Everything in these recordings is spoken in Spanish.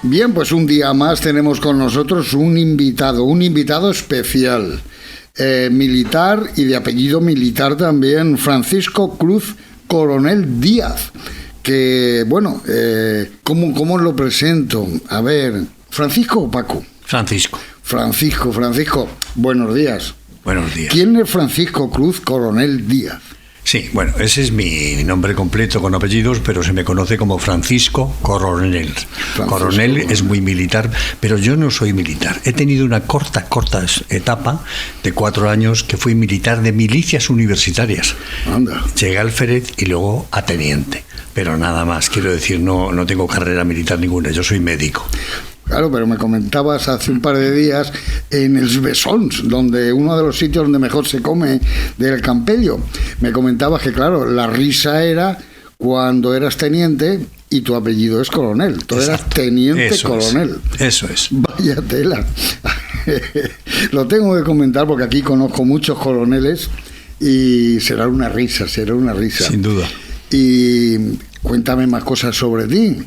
Bien, pues un día más tenemos con nosotros un invitado especial, militar y de apellido militar también, Francisco Cruz Coronel Díaz, que, bueno, ¿cómo lo presento? A ver, ¿Francisco o Paco? Francisco. Francisco, buenos días. Buenos días. ¿Quién es Francisco Cruz Coronel Díaz? Sí, bueno, ese es mi nombre completo con apellidos, pero se me conoce como Francisco Coronel. Coronel es muy militar, pero yo no soy militar. He tenido una corta etapa de 4 años que fui militar de milicias universitarias. Anda. Llegué al alférez y luego a teniente, pero nada más. Quiero decir, no tengo carrera militar ninguna, yo soy médico. Claro, pero me comentabas hace un par de días en el Besons, donde uno de los sitios donde mejor se come del Campello. Me comentabas que, claro, la risa era cuando eras teniente y tu apellido es coronel. Tú eras teniente Eso coronel. Eso es. Vaya tela. Lo tengo que comentar porque aquí conozco muchos coroneles y será una risa. Sin duda. Y cuéntame más cosas sobre ti.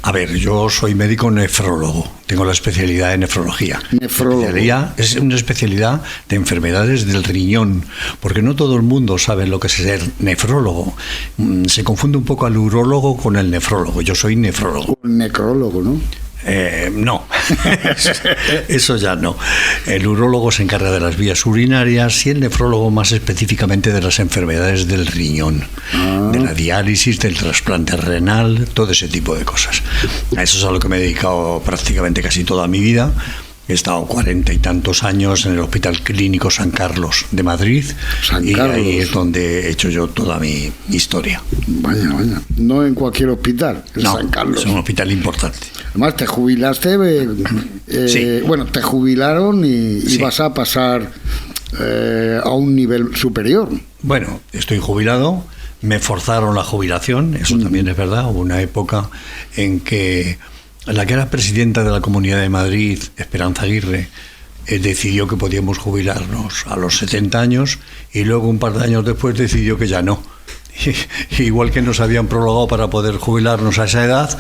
A ver, yo soy médico nefrólogo, tengo la especialidad en nefrología. Es una especialidad de enfermedades del riñón, porque no todo el mundo sabe lo que es ser nefrólogo. Se confunde un poco al urólogo con el nefrólogo. Yo soy nefrólogo. Necrólogo, ¿no? No, eso ya no. El urólogo se encarga de las vías urinarias y el nefrólogo más específicamente de las enfermedades del riñón, de la diálisis, del trasplante renal, todo ese tipo de cosas. A eso es a lo que me he dedicado prácticamente casi toda mi vida. He estado 40 y tantos años en el Hospital Clínico San Carlos de Madrid. Ahí es donde he hecho yo toda mi historia. Vaya. No en cualquier hospital, San Carlos. Es un hospital importante. Además, te jubilaste, sí. Bueno, te jubilaron y Sí. vas a pasar a un nivel superior. Bueno, estoy jubilado, me forzaron la jubilación, eso también es verdad. Hubo una época en que la que era presidenta de la Comunidad de Madrid, Esperanza Aguirre, decidió que podíamos jubilarnos a los 70 años y luego un par de años después decidió que ya no. Igual que nos habían prorrogado para poder jubilarnos a esa edad,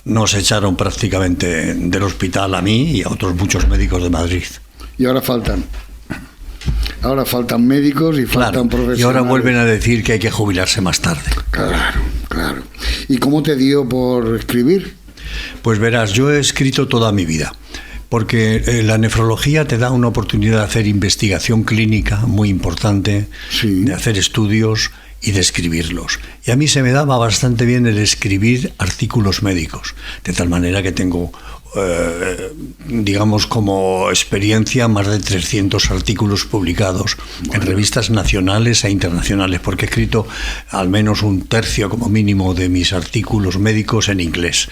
nos echaron prácticamente del hospital a mí y a otros muchos médicos de Madrid. Y ahora faltan médicos y faltan profesionales. Y ahora vuelven a decir que hay que jubilarse más tarde. Claro. ¿Y cómo te dio por escribir? Pues verás, yo he escrito toda mi vida, porque la nefrología te da una oportunidad de hacer investigación clínica muy importante, sí, de hacer estudios y de escribirlos. Y a mí se me daba bastante bien el escribir artículos médicos, de tal manera que tengo, digamos, como experiencia más de 300 artículos publicados en revistas nacionales e internacionales, porque he escrito al menos un tercio como mínimo de mis artículos médicos en inglés.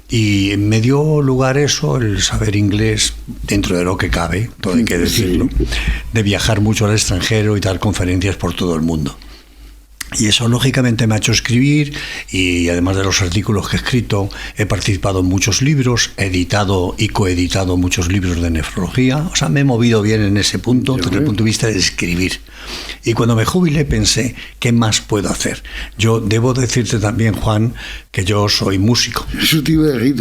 Y me dio lugar eso, el saber inglés, dentro de lo que cabe, todo hay que decirlo, de viajar mucho al extranjero y dar conferencias por todo el mundo. Y eso lógicamente me ha hecho escribir, y además de los artículos que he escrito, he participado en muchos libros, he editado y coeditado muchos libros de nefrología. O sea, me he movido bien en ese punto, desde el punto de vista de escribir. Y cuando me jubilé pensé, ¿qué más puedo hacer? Yo debo decirte también, Juan, que yo soy músico.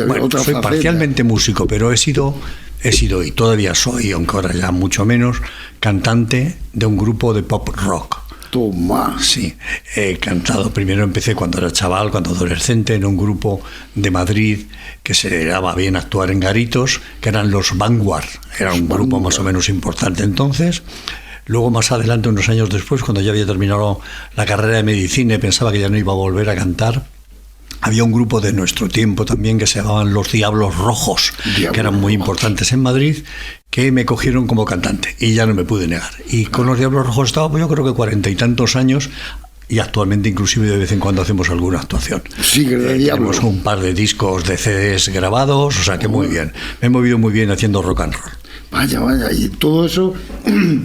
Bueno, soy parcialmente músico, pero he sido y todavía soy, aunque ahora ya mucho menos, cantante de un grupo de pop rock. Toma. Sí, he cantado, primero empecé cuando era chaval, cuando adolescente, en un grupo de Madrid que se daba bien actuar en garitos, que eran los Vanguard, era un grupo más o menos importante entonces. Luego más adelante, unos años después, cuando ya había terminado la carrera de medicina y pensaba que ya no iba a volver a cantar, había un grupo de nuestro tiempo también que se llamaban Los Diablos Rojos, que eran muy importantes en Madrid, que me cogieron como cantante y ya no me pude negar. Y con Los Diablos Rojos estaba, pues yo creo que 40 y tantos años, y actualmente inclusive de vez en cuando hacemos alguna actuación. Sí, que tenemos un par de discos de CDs grabados, o sea que muy bien. Me he movido muy bien haciendo rock and roll. Vaya, y todo eso,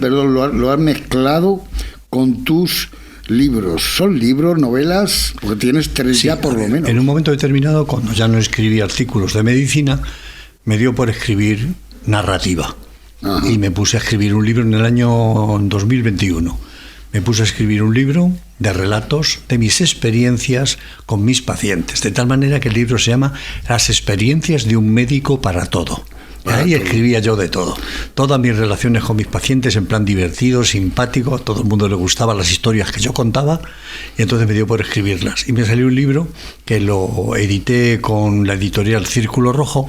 perdón, lo has mezclado con tus libros. ¿Son libros, novelas? Porque tienes 3 ya por lo menos. En un momento determinado, cuando ya no escribí artículos de medicina, me dio por escribir narrativa. Ajá. Y me puse a escribir un libro en el año 2021. me puse a escribir un libro de relatos de mis experiencias con mis pacientes, de tal manera que el libro se llama Las experiencias de un médico para todo. Ahí escribía yo de todo. Todas mis relaciones con mis pacientes en plan divertido, simpático, a todo el mundo le gustaban las historias que yo contaba y entonces me dio por escribirlas. Y me salió un libro que lo edité con la editorial Círculo Rojo,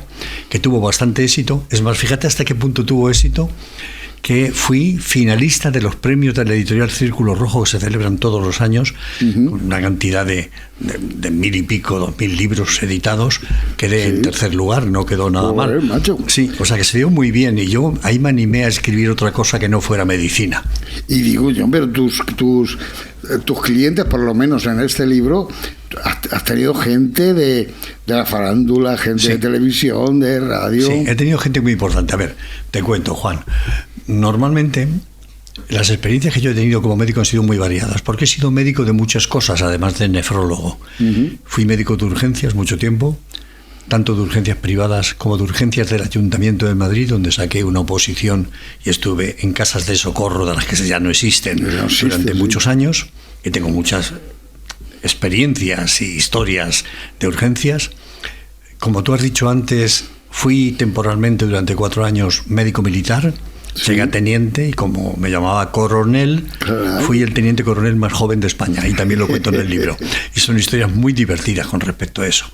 que tuvo bastante éxito. Es más, fíjate hasta qué punto tuvo éxito, que fui finalista de los premios de la editorial Círculo Rojo, que se celebran todos los años, con una cantidad de 1.000 y pico, 2.000 libros editados. Quedé en tercer lugar, no quedó nada mal. Macho. Sí, o sea que se dio muy bien y yo ahí me animé a escribir otra cosa que no fuera medicina. Y digo yo, pero tus clientes, por lo menos en este libro, has tenido gente de la farándula, gente de televisión, de radio. Sí, he tenido gente muy importante. A ver, te cuento, Juan. Normalmente las experiencias que yo he tenido como médico han sido muy variadas, porque he sido médico de muchas cosas, además de nefrólogo. Fui médico de urgencias mucho tiempo, tanto de urgencias privadas como de urgencias del Ayuntamiento de Madrid, donde saqué una oposición y estuve en casas de socorro de las que ya no existen durante muchos años, y tengo muchas experiencias y historias de urgencias. Como tú has dicho antes, fui temporalmente durante 4 años médico militar. Llegué a teniente y como me llamaba coronel, fui el teniente coronel más joven de España, y también lo cuento en el libro. Y son historias muy divertidas con respecto a eso.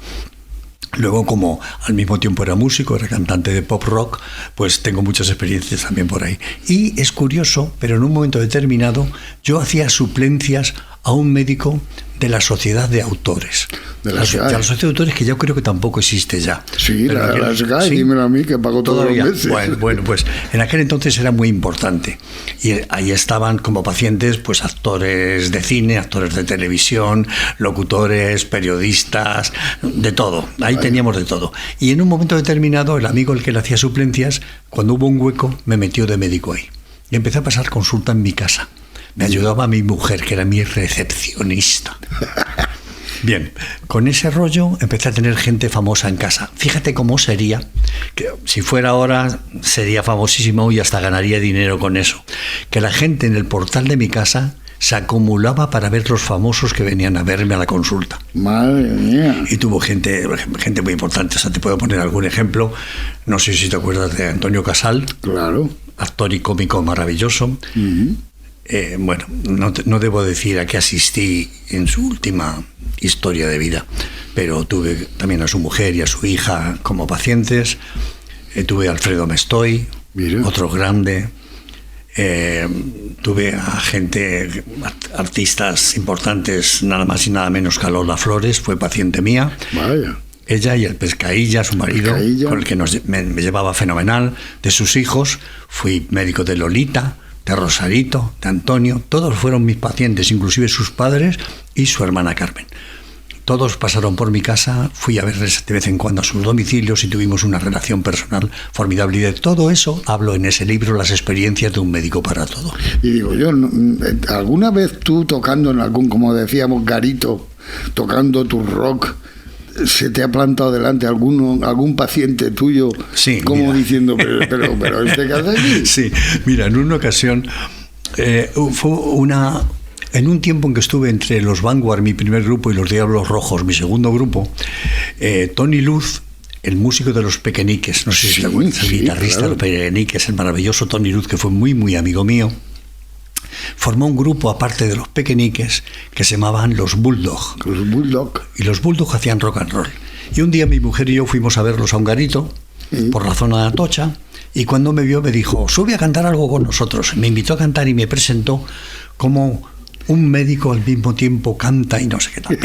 Luego, como al mismo tiempo era músico, era cantante de pop rock, pues tengo muchas experiencias también por ahí. Y es curioso, pero en un momento determinado yo hacía suplencias a un médico de la Sociedad de Autores. De la Sociedad de Autores, que yo creo que tampoco existe ya. Sí, la SGAE, dímelo a mí, que pago todos los meses. Bueno, pues en aquel entonces era muy importante. Y ahí estaban como pacientes pues actores de cine, actores de televisión, locutores, periodistas, de todo. Ahí teníamos de todo. Y en un momento determinado, el amigo el que le hacía suplencias, cuando hubo un hueco, me metió de médico ahí. Y empecé a pasar consulta en mi casa. Me ayudaba mi mujer, que era mi recepcionista. Bien, con ese rollo empecé a tener gente famosa en casa. Fíjate cómo sería, que si fuera ahora sería famosísimo y hasta ganaría dinero con eso. Que la gente en el portal de mi casa se acumulaba para ver los famosos que venían a verme a la consulta. Madre mía. Y tuvo gente muy importante. O sea, te puedo poner algún ejemplo. No sé si te acuerdas de Antonio Casal. Claro. Actor y cómico maravilloso. Bueno, no debo decir a qué asistí en su última historia de vida, pero tuve también a su mujer y a su hija como pacientes. Tuve a Alfredo Mestoy, otro grande. Tuve a gente, artistas importantes, nada más y nada menos que a Lola Flores, fue paciente mía. Vaya. Ella y el Pescailla, su marido, con el que me llevaba fenomenal. De sus hijos, fui médico de Lolita, de Rosarito, de Antonio. Todos fueron mis pacientes, inclusive sus padres y su hermana Carmen. Todos pasaron por mi casa, fui a verles de vez en cuando a sus domicilios y tuvimos una relación personal formidable. Y de todo eso hablo en ese libro, Las experiencias de un médico para todo. Y digo yo, ¿alguna vez tú tocando en algún, como decíamos, garito, tocando tu rock, se te ha plantado delante algún paciente tuyo, sí, como mira, diciendo, pero ¿este qué hace aquí? Sí, mira, en una ocasión en un tiempo en que estuve entre los Vanguard, mi primer grupo, y los Diablos Rojos, mi segundo grupo, Tony Luz, el músico de los Pequeñiques, no sé si te acuerdas, el guitarrista de los Pequeñiques, el maravilloso Tony Luz, que fue muy, muy amigo mío, formó un grupo aparte de los Pequeñiques que se llamaban los Bulldog. Los Bulldog. Y los Bulldog hacían rock and roll. Y un día mi mujer y yo fuimos a verlos a un garito por la zona de Atocha, y cuando me vio me dijo, sube a cantar algo con nosotros. Me invitó a cantar y me presentó como un médico al mismo tiempo canta y no sé qué tal.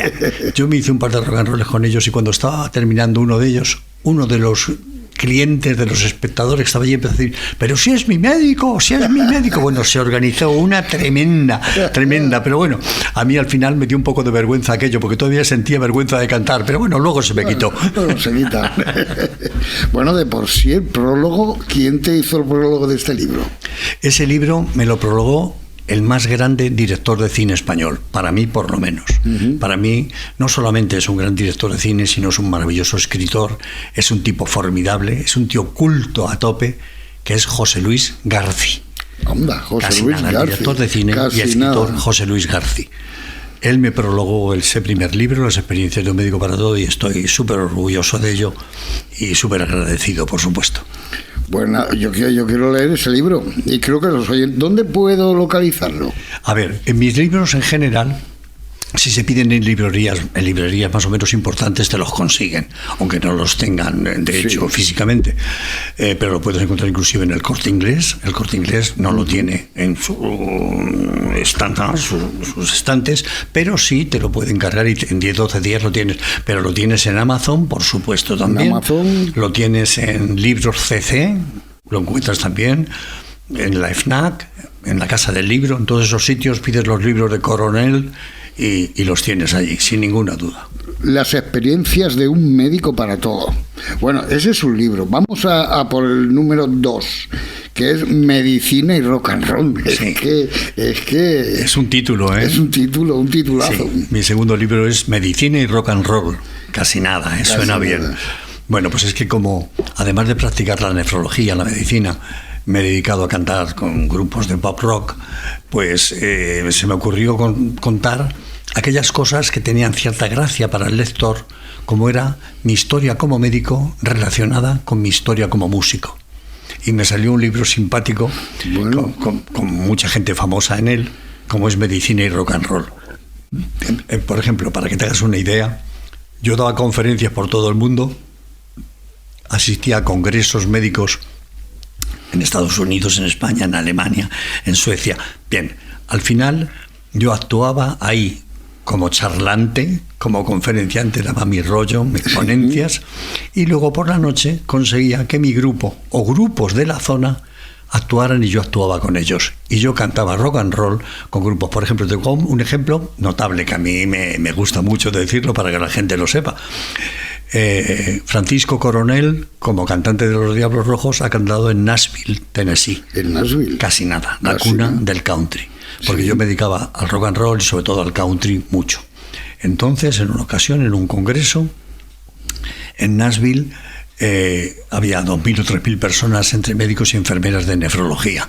Yo me hice un par de rock and rolls con ellos, y cuando estaba terminando uno de ellos, uno de los clientes, de los espectadores que estaba allí, empezó a decir, pero si es mi médico, si es mi médico. Bueno, se organizó una tremenda, pero bueno, a mí al final me dio un poco de vergüenza aquello, porque todavía sentía vergüenza de cantar, pero bueno, luego se me quitó. Bueno, se quita. Bueno, de por sí el prólogo, ¿quién te hizo el prólogo de este libro? Ese libro me lo prologó el más grande director de cine español, para mí por lo menos. Para mí no solamente es un gran director de cine, sino es un maravilloso escritor, es un tipo formidable, es un tío culto a tope, que es José Luis García. Anda, José Casi Luis nada, García. el director de cine y escritor José Luis García. Él me prologó ese primer libro, Las experiencias de un médico para todo, y estoy súper orgulloso de ello y súper agradecido, por supuesto. Bueno, yo quiero leer ese libro y creo que los oyentes... ¿Dónde puedo localizarlo? A ver, en mis libros en general, si se piden en librerías más o menos importantes, te los consiguen, aunque no los tengan, de hecho, físicamente. Pero lo puedes encontrar inclusive en el Corte Inglés. El Corte Inglés no lo tiene en sus estantes, pero sí te lo puede encargar y en 10-12 días lo tienes. Pero lo tienes en Amazon, por supuesto, también. En Amazon. Lo tienes en Libros CC, lo encuentras también en la FNAC, en la Casa del Libro, en todos esos sitios pides los libros de Coronel y los tienes allí, sin ninguna duda. Las experiencias de un médico para todo. Bueno, ese es un libro. Vamos a por el número 2, que es Medicina y Rock and Roll. Sí. Es que es un título, ¿eh? Es un titulazo. Sí. Mi segundo libro es Medicina y Rock and Roll. Casi nada, ¿eh? Suena bien. Bueno, pues es que como, además de practicar la nefrología, la medicina, me he dedicado a cantar con grupos de pop rock, pues se me ocurrió contar aquellas cosas que tenían cierta gracia para el lector, como era mi historia como médico relacionada con mi historia como músico. Y me salió un libro simpático, bueno, con mucha gente famosa en él, como es Medicina y Rock and Roll. Por ejemplo, para que te hagas una idea, yo daba conferencias por todo el mundo, asistía a congresos médicos en Estados Unidos, en España, en Alemania, en Suecia. Bien, al final yo actuaba ahí como charlante, como conferenciante, daba mi rollo, mis ponencias, y luego por la noche conseguía que mi grupo o grupos de la zona actuaran y yo actuaba con ellos. Y yo cantaba rock and roll con grupos. Por ejemplo, tengo un ejemplo notable que a mí me gusta mucho decirlo para que la gente lo sepa. Francisco Coronel, como cantante de los Diablos Rojos, ha cantado en Nashville, Tennessee. ¿En Nashville? Casi nada, la cuna del country. Porque yo me dedicaba al rock and roll y sobre todo al country mucho. Entonces, en una ocasión, en un congreso en Nashville, había 2.000 o 3.000 personas entre médicos y enfermeras de nefrología.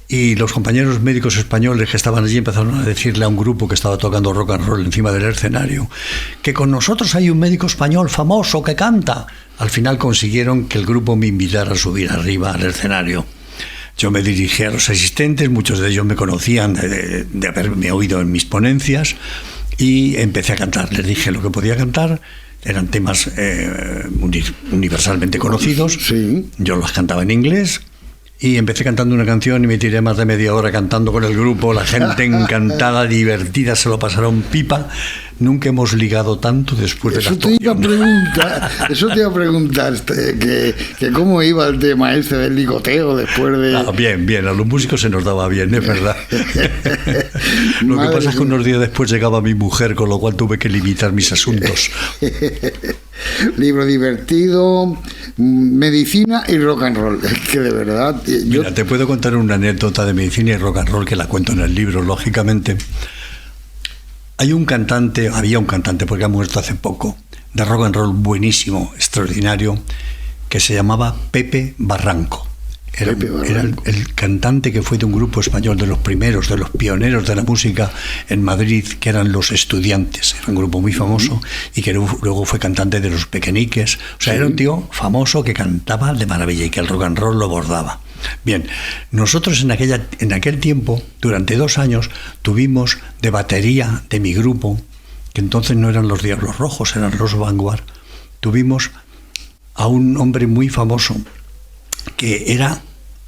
Y los compañeros médicos españoles que estaban allí empezaron a decirle a un grupo que estaba tocando rock and roll encima del escenario que con nosotros hay un médico español famoso que canta. Al final consiguieron que el grupo me invitara a subir arriba al escenario. Yo me dirigí a los asistentes, muchos de ellos me conocían de haberme oído en mis ponencias, y empecé a cantar. Les dije lo que podía cantar. Eran temas universalmente conocidos. Sí. Yo los cantaba en inglés. Y empecé cantando una canción y me tiré más de media hora cantando con el grupo. La gente encantada, divertida, se lo pasaron pipa. Nunca hemos ligado tanto después de la actuación. Eso te iba a preguntar, que cómo iba el tema este del ligoteo después de... Bien, a los músicos se nos daba bien, es verdad. Lo que pasa es que unos días después llegaba mi mujer, con lo cual tuve que limitar mis asuntos. Libro divertido, medicina y rock and roll. Es que de verdad... Mira, te puedo contar una anécdota de medicina y rock and roll que la cuento en el libro, lógicamente. Había un cantante, porque ha muerto hace poco, de rock and roll buenísimo, extraordinario, que se llamaba Pepe Barranco. Era el cantante que fue de un grupo español de los primeros, de los pioneros de la música en Madrid, que eran Los Estudiantes. Era un grupo muy famoso y que luego fue cantante de Los Pequeñiques. O sea, era un tío famoso que cantaba de maravilla y que el rock and roll lo bordaba. Bien, nosotros en aquel tiempo, durante 2 años, tuvimos de batería de mi grupo, que entonces no eran los Diablos Rojos, eran los Vanguard, tuvimos a un hombre muy famoso que era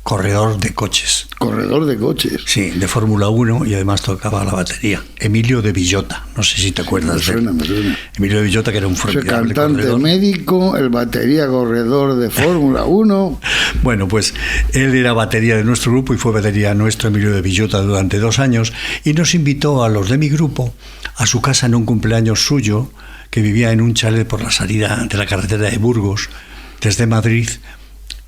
corredor de coches. ¿Corredor de coches? Sí, de Fórmula 1, y además tocaba la batería. Emilio de Villota, no sé si te acuerdas de él. Me suena. Emilio de Villota, que era un formidable cantante, corredor. Médico, el batería corredor de Fórmula 1. Bueno, pues él era batería de nuestro grupo y fue batería nuestro, Emilio de Villota, durante 2 años, y nos invitó a los de mi grupo a su casa en un cumpleaños suyo, que vivía en un chalet por la salida de la carretera de Burgos, desde Madrid.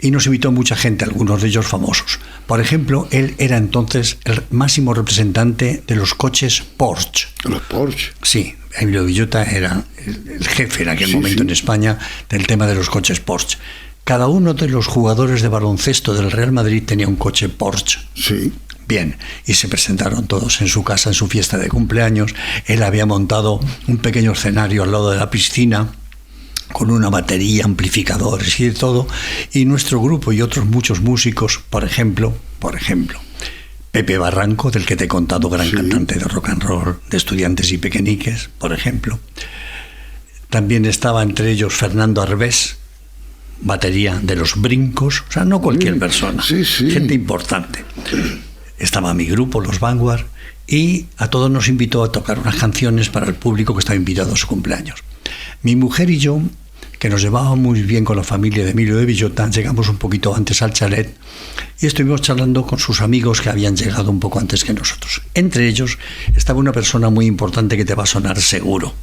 Y nos invitó mucha gente, algunos de ellos famosos. Por ejemplo, él era entonces el máximo representante de los coches Porsche. ¿Los Porsche? Sí, Emilio Villota era el jefe en aquel momento en España del tema de los coches Porsche. Cada uno de los jugadores de baloncesto del Real Madrid tenía un coche Porsche. Sí. Bien, y se presentaron todos en su casa, en su fiesta de cumpleaños. Él había montado un pequeño escenario al lado de la piscina, con una batería, amplificadores y de todo. Y nuestro grupo y otros muchos músicos, por ejemplo, Pepe Barranco, del que te he contado, gran cantante de rock and roll, de Estudiantes y Pequeñiques, por ejemplo. También estaba entre ellos Fernando Arbés, batería de Los Brincos, o sea, no cualquier persona, gente importante. Estaba mi grupo, Los Vanguard, y a todos nos invitó a tocar unas canciones para el público que estaba invitado a su cumpleaños. Mi mujer y yo, que nos llevábamos muy bien con la familia de Emilio de Villota, llegamos un poquito antes al chalet y estuvimos charlando con sus amigos que habían llegado un poco antes que nosotros. Entre ellos estaba una persona muy importante que te va a sonar seguro.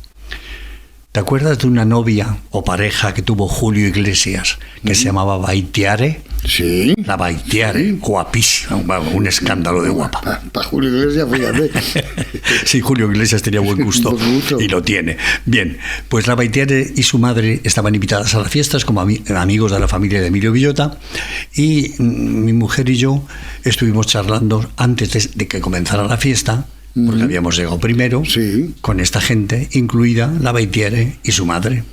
¿Te acuerdas de una novia o pareja que tuvo Julio Iglesias, que se llamaba Baitiare? Sí. La Baitiare, guapísima, un escándalo de guapa. Para Julio Iglesias, fíjate. Sí, Julio Iglesias tenía buen gusto y lo tiene. Bien, pues la Baitiare y su madre estaban invitadas a las fiestas como amigos de la familia de Emilio Villota, y mi mujer y yo estuvimos charlando antes de que comenzara la fiesta, porque habíamos llegado primero, con esta gente, incluida la Baitiere y su madre,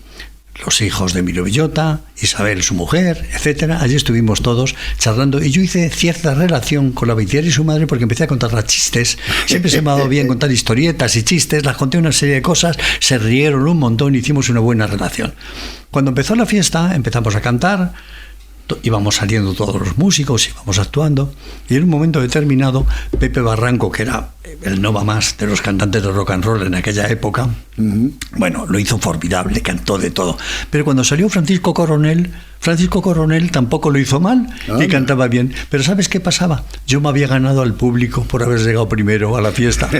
los hijos de Emilio Villota, Isabel, su mujer, etcétera. Allí estuvimos todos charlando y yo hice cierta relación con la Baitiere y su madre porque empecé a contar chistes. Siempre se me ha dado bien contar historietas y chistes, las conté una serie de cosas, se rieron un montón, hicimos una buena relación. Cuando empezó la fiesta, empezamos a cantar, íbamos saliendo todos los músicos, íbamos actuando, y en un momento determinado Pepe Barranco, que era el no va más de los cantantes de rock and roll en aquella época, bueno, lo hizo formidable, cantó de todo, pero cuando salió Francisco Coronel tampoco lo hizo mal y cantaba bien. Pero ¿sabes qué pasaba? Yo me había ganado al público por haber llegado primero a la fiesta,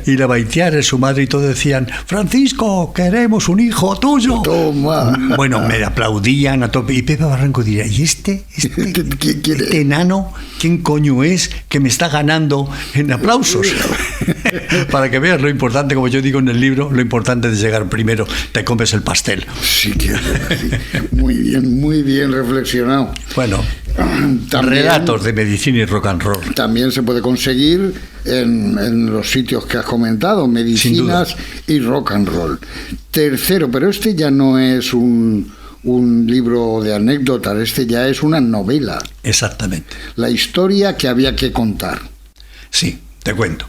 y la Baitiare, su madre y todo decían: Francisco, queremos un hijo tuyo. Toma. Bueno, me aplaudían a tope, y Pepe Barranco diría: ¿y este enano quién coño es que me está ganando en aplausos? Para que veas lo importante, como yo digo en el libro, lo importante de llegar primero, te comes el pastel. Sí, muy bien reflexionado. Bueno, también, relatos de medicina y rock and roll. También se puede conseguir en los sitios que has comentado, medicinas y rock and roll. Tercero, pero este ya no es un libro de anécdotas, este ya es una novela. Exactamente. La historia que había que contar. Sí, te cuento.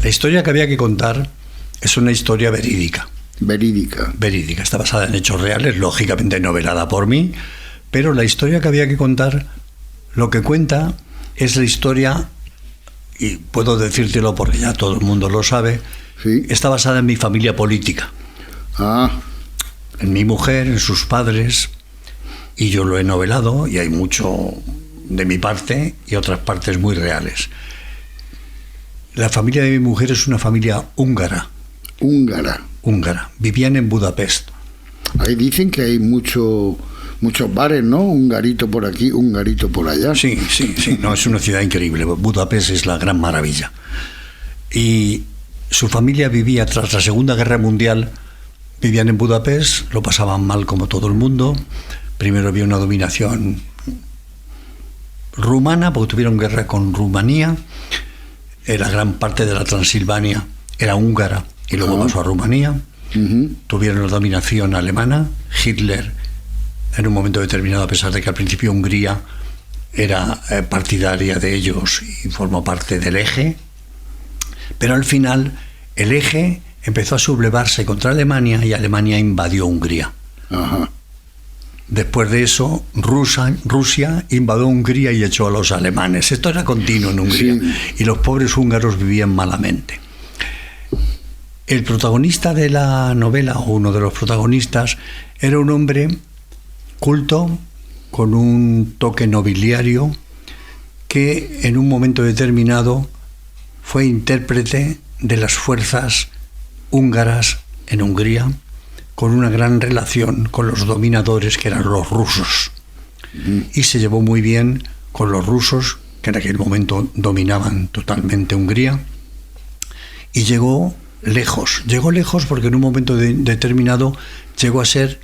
La historia que había que contar es una historia verídica. Verídica. Está basada en hechos reales, lógicamente novelada por mí, pero la historia que había que contar, lo que cuenta es la historia, y puedo decírtelo porque ya todo el mundo lo sabe, está basada en mi familia política. En mi mujer, en sus padres, y yo lo he novelado, y hay mucho de mi parte y otras partes muy reales. La familia de mi mujer es una familia húngara. Vivían en Budapest. Ahí dicen que hay muchos bares, ¿no? Un garito por aquí, un garito por allá. Sí. No, es una ciudad increíble. Budapest es la gran maravilla. Y su familia vivía tras la Segunda Guerra Mundial. Vivían en Budapest, lo pasaban mal como todo el mundo. Primero había una dominación rumana, porque tuvieron guerra con Rumanía. La gran parte de la Transilvania era húngara y luego pasó a Rumanía. Tuvieron la dominación alemana. Hitler, en un momento determinado, a pesar de que al principio Hungría era partidaria de ellos y formó parte del Eje, pero al final el Eje empezó a sublevarse contra Alemania y Alemania invadió Hungría. Después de eso, Rusia invadió Hungría y echó a los alemanes. Esto era continuo en Hungría, y los pobres húngaros vivían malamente. El protagonista de la novela, o uno de los protagonistas, era un hombre culto, con un toque nobiliario, que en un momento determinado fue intérprete de las fuerzas húngaras en Hungría, con una gran relación con los dominadores, que eran los rusos. Y se llevó muy bien con los rusos, que en aquel momento dominaban totalmente Hungría, y llegó lejos porque en un momento determinado llegó a ser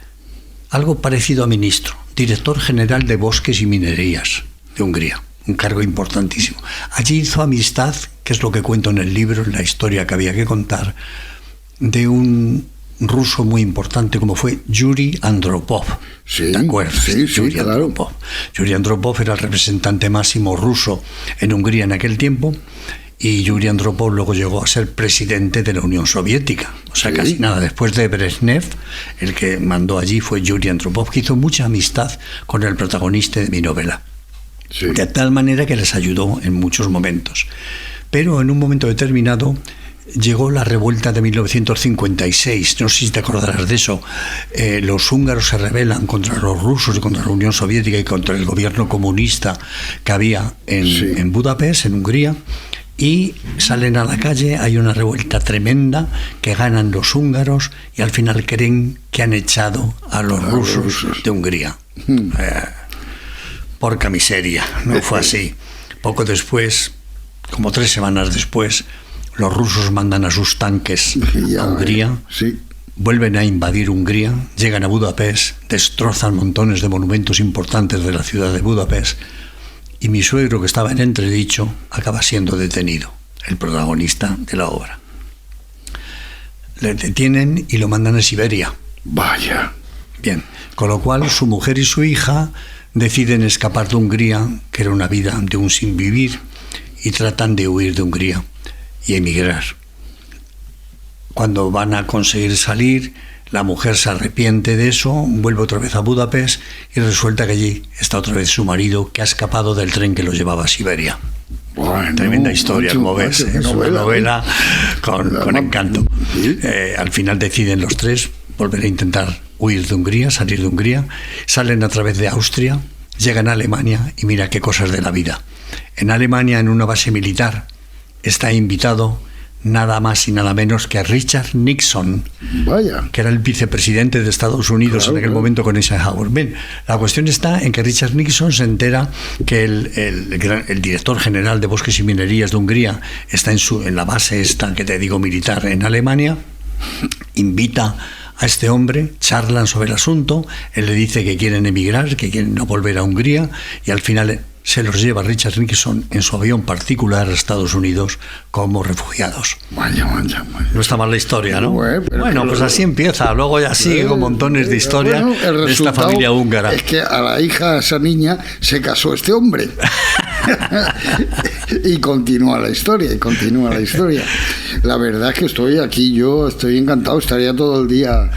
algo parecido a ministro director general de Bosques y Minerías de Hungría, un cargo importantísimo. Allí hizo amistad, que es lo que cuento en el libro, en la historia que había que contar, de un ruso muy importante como fue Yuri Andropov. Sí, ¿Te acuerdas? sí, Yuri claro. Andropov. Yuri Andropov era el representante máximo ruso en Hungría en aquel tiempo, y Yuri Andropov luego llegó a ser presidente de la Unión Soviética. O sea, Sí. casi nada. Después de Brezhnev, el que mandó allí fue Yuri Andropov, que hizo mucha amistad con el protagonista de mi novela. Sí. De tal manera que les ayudó en muchos momentos. Pero en un momento determinado llegó la revuelta de 1956, no sé si te acordarás de eso. Los húngaros se rebelan contra los rusos y contra la Unión Soviética y contra el gobierno comunista que había en Budapest, en Hungría, y salen a la calle, hay una revuelta tremenda, que ganan los húngaros y al final creen que han echado a los rusos de Hungría. Porca miseria, no fue así. Poco después, como 3 semanas después, los rusos mandan a sus tanques a Hungría, Sí. vuelven a invadir Hungría, llegan a Budapest, destrozan montones de monumentos importantes de la ciudad de Budapest, y mi suegro, que estaba en entredicho, acaba siendo detenido, el protagonista de la obra. Le detienen y lo mandan a Siberia. Vaya. Bien, con lo cual su mujer y su hija deciden escapar de Hungría, que era una vida de un sin vivir, y tratan de huir de Hungría y emigrar. Cuando van a conseguir salir, la mujer se arrepiente de eso, vuelve otra vez a Budapest y resulta que allí está otra vez su marido, que ha escapado del tren que lo llevaba a Siberia. Bueno, Tremenda historia, como ves, qué es una novela con encanto. Sí. Al final deciden los 3 volver a intentar huir de Hungría, salir de Hungría, salen a través de Austria, llegan a Alemania y mira qué cosas de la vida. En Alemania, en una base militar, está invitado nada más y nada menos que a Richard Nixon, Vaya. que era el vicepresidente de Estados Unidos Claro, en aquel momento con Eisenhower. Bien, la cuestión está en que Richard Nixon se entera que el director general de Bosques y Minerías de Hungría está en la base esta que te digo militar en Alemania, invita a este hombre, charlan sobre el asunto, él le dice que quieren emigrar, que quieren no volver a Hungría, y al final se los lleva Richard Nixon en su avión particular a Estados Unidos como refugiados. Vaya. No está mal la historia, ¿no? Bueno, Pues así empieza, luego ya sigue con montones de historia Bueno, de esta familia húngara. Es que a la hija, a esa niña, se casó este hombre. y continúa la historia. La verdad es que estoy aquí, yo estoy encantado, estaría todo el día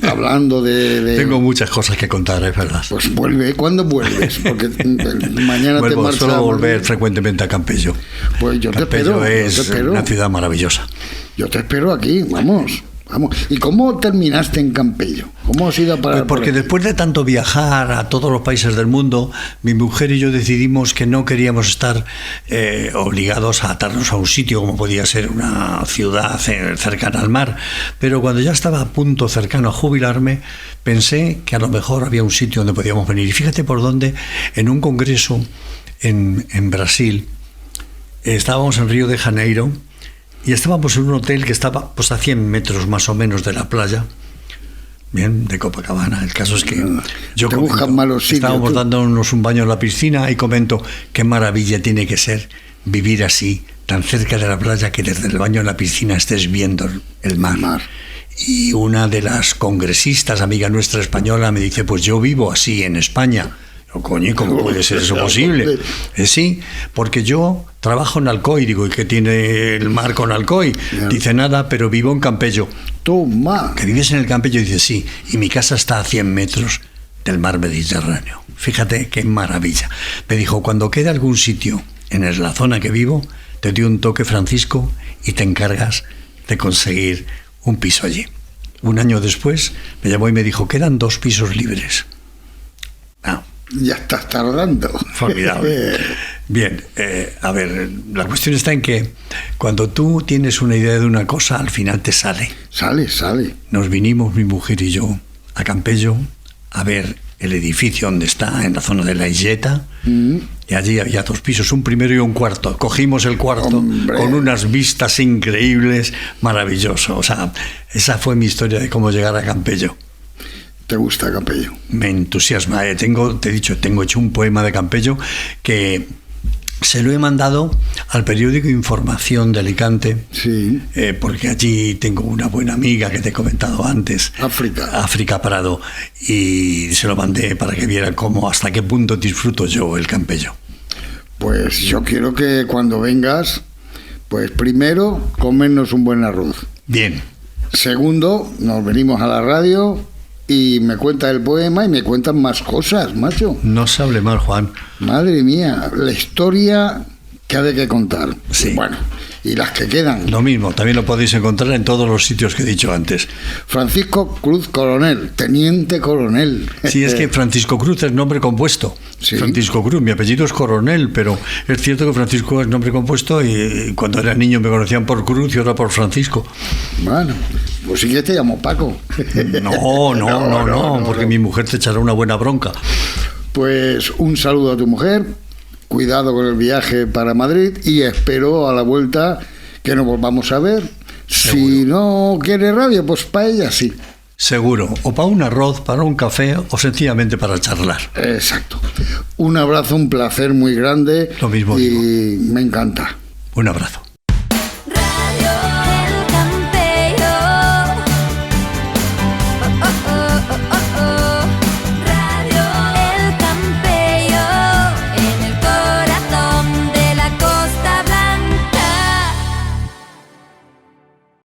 hablando de... Tengo muchas cosas que contar, es verdad. Pues vuelve, ¿cuándo vuelves? Porque mañana te marchas. Suelo volver frecuentemente a Campello. Pues yo te Campello espero. es una ciudad maravillosa. Yo te espero aquí, vamos. ¿Y cómo terminaste en Campello? ¿Cómo has ido a parar? Pues porque después de tanto viajar a todos los países del mundo, mi mujer y yo decidimos que no queríamos estar obligados a atarnos a un sitio como podía ser una ciudad cercana al mar. Pero cuando ya estaba a punto, cercano a jubilarme, pensé que a lo mejor había un sitio donde podíamos venir. Y fíjate por dónde, en un congreso en Brasil, estábamos en Río de Janeiro, y estábamos en un hotel que estaba pues a 100 metros más o menos de la playa, bien, de Copacabana. El caso es que yo estábamos dándonos un baño en la piscina y comento qué maravilla tiene que ser vivir así, tan cerca de la playa, que desde el baño en la piscina estés viendo el mar. Y una de las congresistas, amiga nuestra española, me dice, pues yo vivo así en España. Coño, ¿cómo puede ser eso posible? Sí, porque yo trabajo en Alcoy, digo, ¿y qué tiene el mar con Alcoy? Dice, nada, pero vivo en Campello. Toma. ¿Que vives en el Campello? Dice, sí, y mi casa está a 100 metros del mar Mediterráneo. Fíjate qué maravilla. Me dijo, cuando quede algún sitio en la zona que vivo, te doy un toque, Francisco, y te encargas de conseguir un piso allí. Un año después me llamó y me dijo, quedan 2 pisos libres. Ya estás tardando. Formidable. Bien, a ver, la cuestión está en que cuando tú tienes una idea de una cosa, al final te sale. Sale. Nos vinimos, mi mujer y yo, a Campello a ver el edificio donde está, en la zona de la Illeta, y allí había 2 pisos, un primero y un cuarto. Cogimos el cuarto. ¡Hombre! Con unas vistas increíbles, maravilloso. O sea, esa fue mi historia de cómo llegar a Campello. te gusta Campello? Me entusiasma. Te he dicho, tengo hecho un poema de Campello que se lo he mandado al periódico Información de Alicante, Sí. Porque allí tengo una buena amiga que te he comentado antes, África Prado, y se lo mandé para que vieran hasta qué punto disfruto yo el Campello. Pues yo quiero que cuando vengas, pues primero, comernos un buen arroz. Bien. Segundo, nos venimos a la radio y me cuentas el poema y me cuentan más cosas, macho. No se hable mal, Juan. Madre mía, la historia que ha de que contar. Sí. Bueno, y las que quedan. Lo mismo, también lo podéis encontrar en todos los sitios que he dicho antes. Francisco Cruz Coronel, teniente coronel. Sí, es que Francisco Cruz es nombre compuesto. Sí. Francisco Cruz, mi apellido es Coronel, pero es cierto que Francisco es nombre compuesto y cuando era niño me conocían por Cruz y ahora por Francisco. Bueno, pues sí que te llamo Paco. No, porque mi mujer te echará una buena bronca. Pues un saludo a tu mujer, cuidado con el viaje para Madrid y espero a la vuelta que nos volvamos a ver. Seguro. Si no quiere rabia, pues para ella sí. Seguro, o para un arroz, para un café o sencillamente para charlar. Exacto. Un abrazo, un placer muy grande. Lo mismo y digo. me encanta. Un abrazo.